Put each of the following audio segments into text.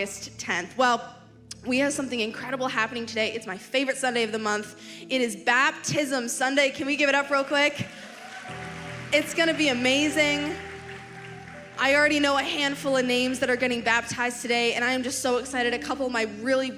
August 10th. Well, we have something incredible happening today. It's my favorite Sunday of the month. It is Baptism Sunday. Can we give it up real quick? It's gonna be amazing. I already know a handful of names that are getting baptized today, and I am just so excited. A couple of my really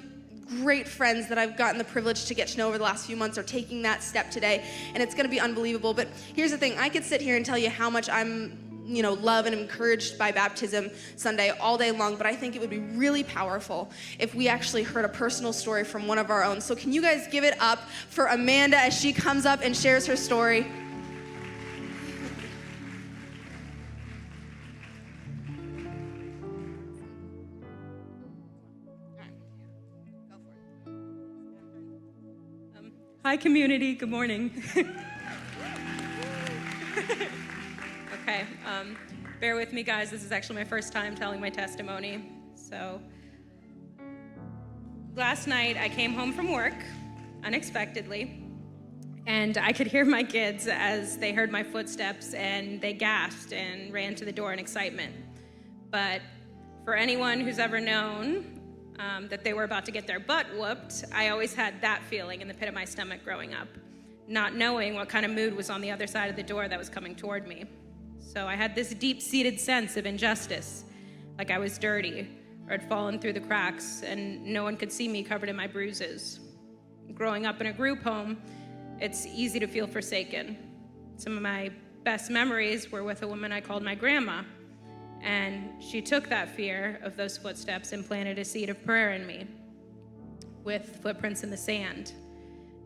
great friends that I've gotten the privilege to get to know over the last few months are taking that step today, and it's gonna be unbelievable. But here's the thing, I could sit here and tell you how much I'm love and encouraged by Baptism Sunday all day long, but I think it would be really powerful if we actually heard a personal story from one of our own. So can you guys give it up for Amanda as she comes up and shares her story? Hi, community. Good morning. Okay, bear with me, guys. This is actually my first time telling my testimony. So, last night I came home from work unexpectedly, and I could hear my kids as they heard my footsteps, and they gasped and ran to the door in excitement. But for anyone who's ever known that they were about to get their butt whooped, I always had that feeling in the pit of my stomach growing up, not knowing what kind of mood was on the other side of the door that was coming toward me. So I had this deep-seated sense of injustice, like I was dirty or had fallen through the cracks and no one could see me covered in my bruises. Growing up in a group home, it's easy to feel forsaken. Some of my best memories were with a woman I called my grandma, and she took that fear of those footsteps and planted a seed of prayer in me with footprints in the sand,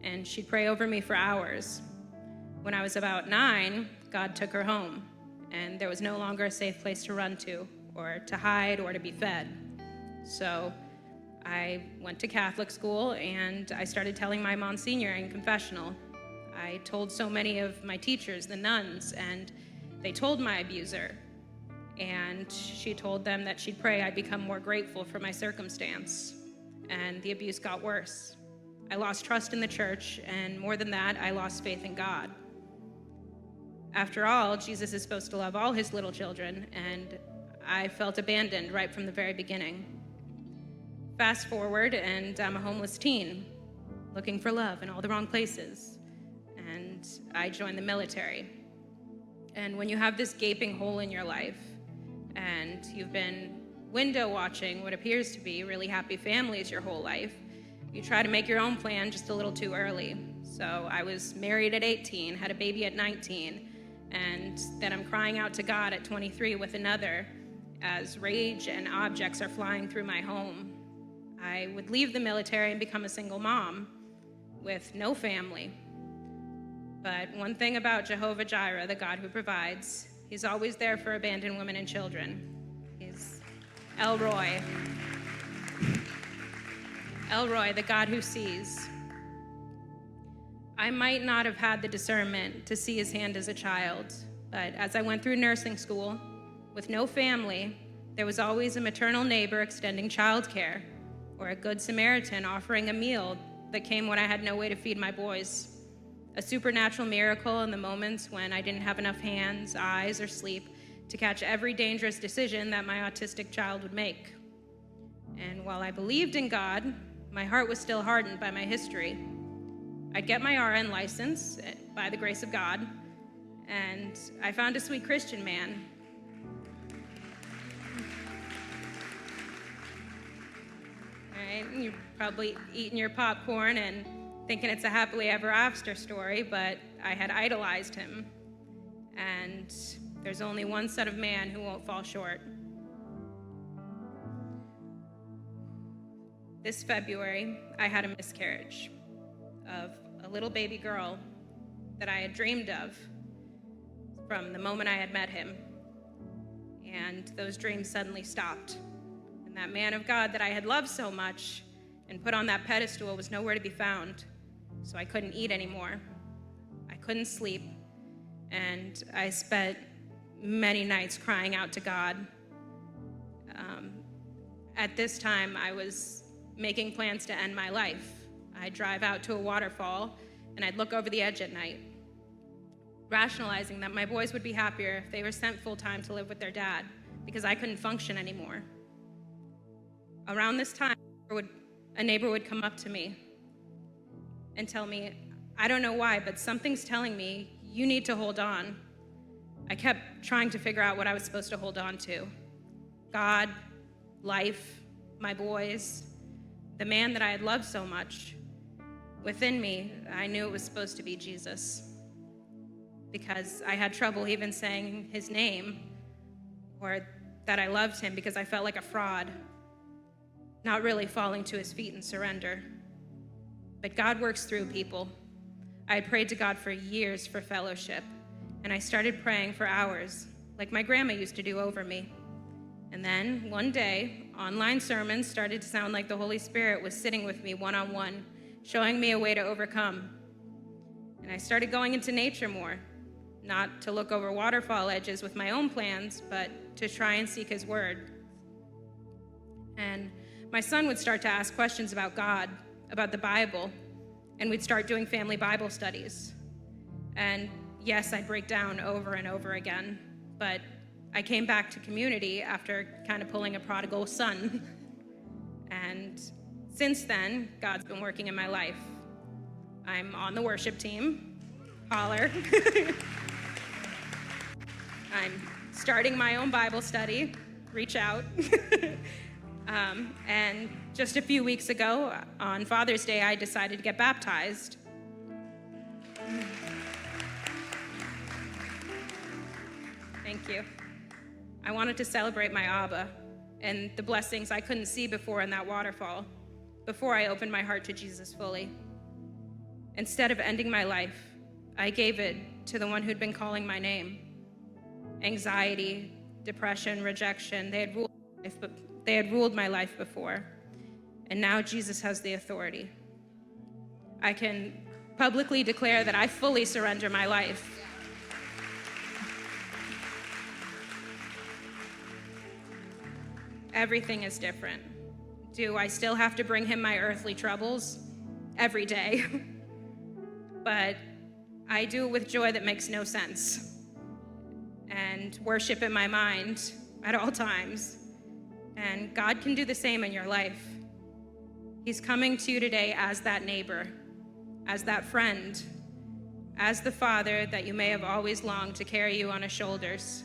and she'd pray over me for hours. When I was about 9, God took her home, and there was no longer a safe place to run to, or to hide, or to be fed. So I went to Catholic school, and I started telling my Monsignor in confessional. I told so many of my teachers, the nuns, and they told my abuser. And she told them that she'd pray I'd become more grateful for my circumstance. And the abuse got worse. I lost trust in the church, and more than that, I lost faith in God. After all, Jesus is supposed to love all his little children, and I felt abandoned right from the very beginning. Fast forward, and I'm a homeless teen, looking for love in all the wrong places. And I joined the military. And when you have this gaping hole in your life, and you've been window watching what appears to be really happy families your whole life, you try to make your own plan just a little too early. So I was married at 18, had a baby at 19, and then I'm crying out to God at 23 with another as rage and objects are flying through my home. I would leave the military and become a single mom with no family. But one thing about Jehovah Jireh, the God who provides, he's always there for abandoned women and children. He's El Roy. El Roy, the God who sees. I might not have had the discernment to see his hand as a child, but as I went through nursing school, with no family, there was always a maternal neighbor extending childcare, or a good Samaritan offering a meal that came when I had no way to feed my boys. A supernatural miracle in the moments when I didn't have enough hands, eyes, or sleep to catch every dangerous decision that my autistic child would make. And while I believed in God, my heart was still hardened by my history. I'd get my RN license by the grace of God, and I found a sweet Christian man. All right, you're probably eating your popcorn and thinking it's a happily ever after story, but I had idolized him. And there's only one set of man who won't fall short. This February, I had a miscarriage of a little baby girl that I had dreamed of from the moment I had met him. And those dreams suddenly stopped. And that man of God that I had loved so much and put on that pedestal was nowhere to be found. So I couldn't eat anymore. I couldn't sleep. And I spent many nights crying out to God. At this time, I was making plans to end my life. I'd drive out to a waterfall, and I'd look over the edge at night, rationalizing that my boys would be happier if they were sent full-time to live with their dad, because I couldn't function anymore. Around this time, a neighbor would come up to me and tell me, I don't know why, but something's telling me you need to hold on. I kept trying to figure out what I was supposed to hold on to. God, life, my boys, the man that I had loved so much. Within me, I knew it was supposed to be Jesus, because I had trouble even saying his name or that I loved him, because I felt like a fraud, not really falling to his feet in surrender. But God works through people. I had prayed to God for years for fellowship, and I started praying for hours, like my grandma used to do over me. And then one day, online sermons started to sound like the Holy Spirit was sitting with me one-on-one, showing me a way to overcome. And I started going into nature more, not to look over waterfall edges with my own plans, but to try and seek his word. And my son would start to ask questions about God, about the Bible, and we'd start doing family Bible studies. And yes, I'd break down over and over again, but I came back to community after kind of pulling a prodigal son. And since then, God's been working in my life. I'm on the worship team, holler. I'm starting my own Bible study, reach out. And just a few weeks ago, on Father's Day, I decided to get baptized. Thank you. I wanted to celebrate my Abba and the blessings I couldn't see before in that waterfall, before I opened my heart to Jesus fully. Instead of ending my life, I gave it to the one who'd been calling my name. Anxiety, depression, rejection, they had ruled my life before, and now Jesus has the authority. I can publicly declare that I fully surrender my life. Everything is different. Do I still have to bring him my earthly troubles? Every day. But I do it with joy that makes no sense, and worship in my mind at all times. And God can do the same in your life. He's coming to you today as that neighbor, as that friend, as the father that you may have always longed to carry you on his shoulders.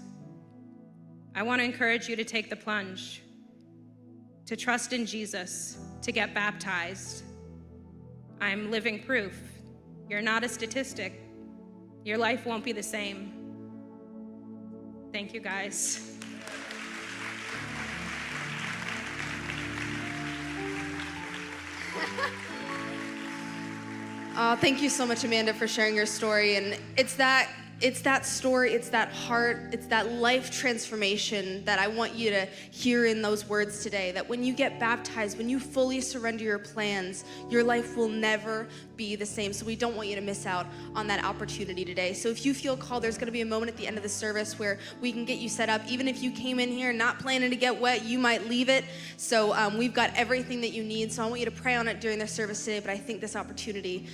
I want to encourage you to take the plunge, to trust in Jesus, to get baptized. I'm living proof. You're not a statistic. Your life won't be the same. Thank you, guys. Thank you so much, Amanda, for sharing your story. And it's that story, it's that heart, it's that life transformation that I want you to hear in those words today. That when you get baptized, when you fully surrender your plans, your life will never be the same. So we don't want you to miss out on that opportunity today. So if you feel called, there's going to be a moment at the end of the service where we can get you set up. Even if you came in here not planning to get wet, you might leave it. So we've got everything that you need. So I want you to pray on it during the service today. But I think this opportunity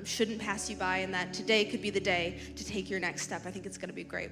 shouldn't pass you by, and that today could be the day to take your next step. I think it's going to be great.